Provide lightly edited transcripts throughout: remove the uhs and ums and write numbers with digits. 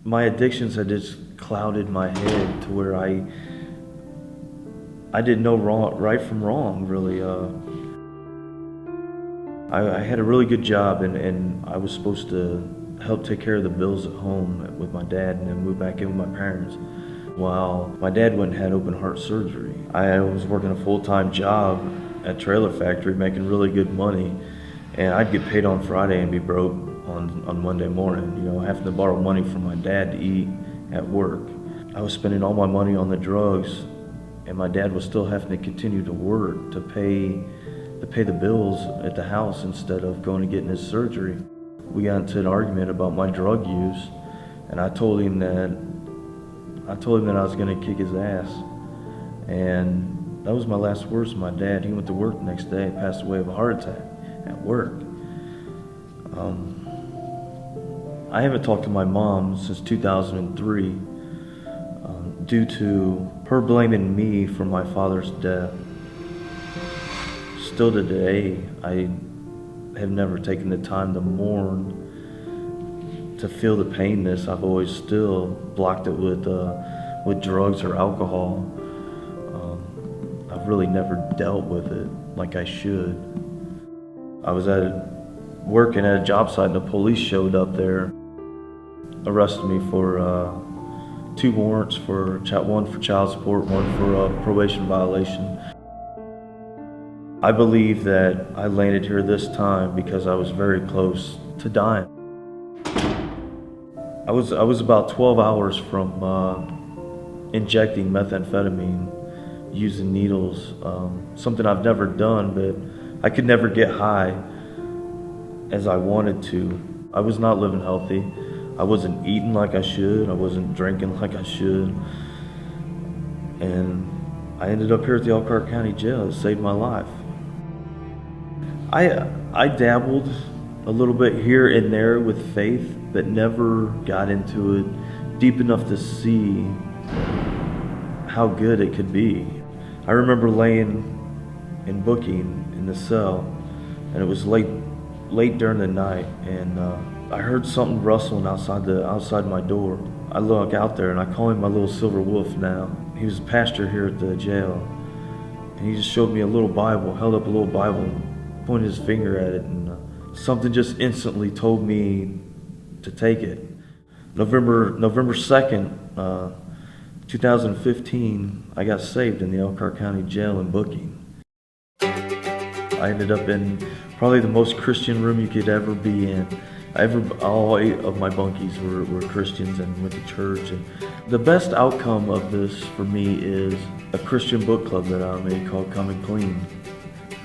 my addictions had just clouded my head to where I didn't know right from wrong, really. I had a really good job, and I was supposed to help take care of the bills at home with my dad and then move back in with my parents. While my dad went and had open heart surgery, I was working a full-time job at Trailer Factory, making really good money, and I'd get paid on Friday and be broke on Monday morning, having to borrow money from my dad to eat at work. I was spending all my money on the drugs, and my dad was still having to continue to work to pay the bills at the house instead of going and getting his surgery. We got into an argument about my drug use, and I told him that I was going to kick his ass. And that was my last words to my dad. He went to work the next day, passed away of a heart attack at work. I haven't talked to my mom since 2003 due to her blaming me for my father's death. Still today, I have never taken the time to mourn, to feel the painness. I've always still blocked it with drugs or alcohol. I've really never dealt with it like I should. I was working at a job site and the police showed up there, arrested me for 2 warrants, one for child support, one for a probation violation. I believe that I landed here this time because I was very close to dying. I was about 12 hours from injecting methamphetamine using needles, something I've never done, but I could never get high as I wanted to. I was not living healthy. I wasn't eating like I should. I wasn't drinking like I should. And I ended up here at the Elkhart County Jail. It saved my life. I dabbled a little bit here and there with faith, but never got into it deep enough to see how good it could be. I remember laying in booking in the cell, and it was late during the night, and I heard something rustling outside my door. I look out there and I call him my little silver wolf now. He was a pastor here at the jail, and he just showed me a little Bible, held up a little Bible, and pointed his finger at it, and something just instantly told me to take it. November 2nd, 2015, I got saved in the Elkhart County Jail in booking. I ended up in probably the most Christian room you could ever be in. All 8 of my bunkies were Christians and went to church. And the best outcome of this for me is a Christian book club that I made called Coming Clean.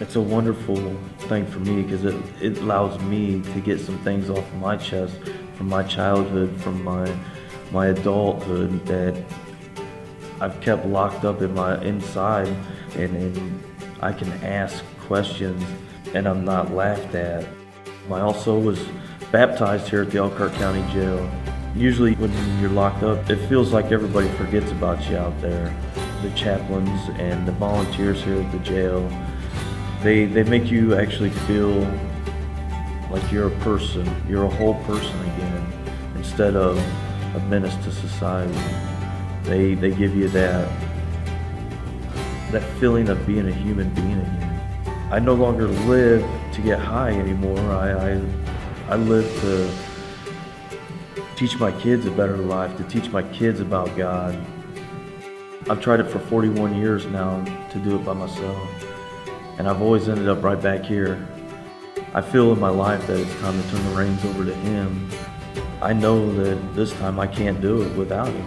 It's a wonderful thing for me because it allows me to get some things off of my chest from my childhood, from my adulthood that I've kept locked up inside, and I can ask questions and I'm not laughed at. I also was baptized here at the Elkhart County Jail. Usually when you're locked up, it feels like everybody forgets about you out there. The chaplains and the volunteers here at the jail, they make you actually feel like you're a person, you're a whole person again, instead of a menace to society. They give you that feeling of being a human being again. I no longer live to get high anymore. I live to teach my kids a better life, to teach my kids about God. I've tried it for 41 years now to do it by myself, and I've always ended up right back here. I feel in my life that it's time to turn the reins over to Him. I know that this time I can't do it without Him.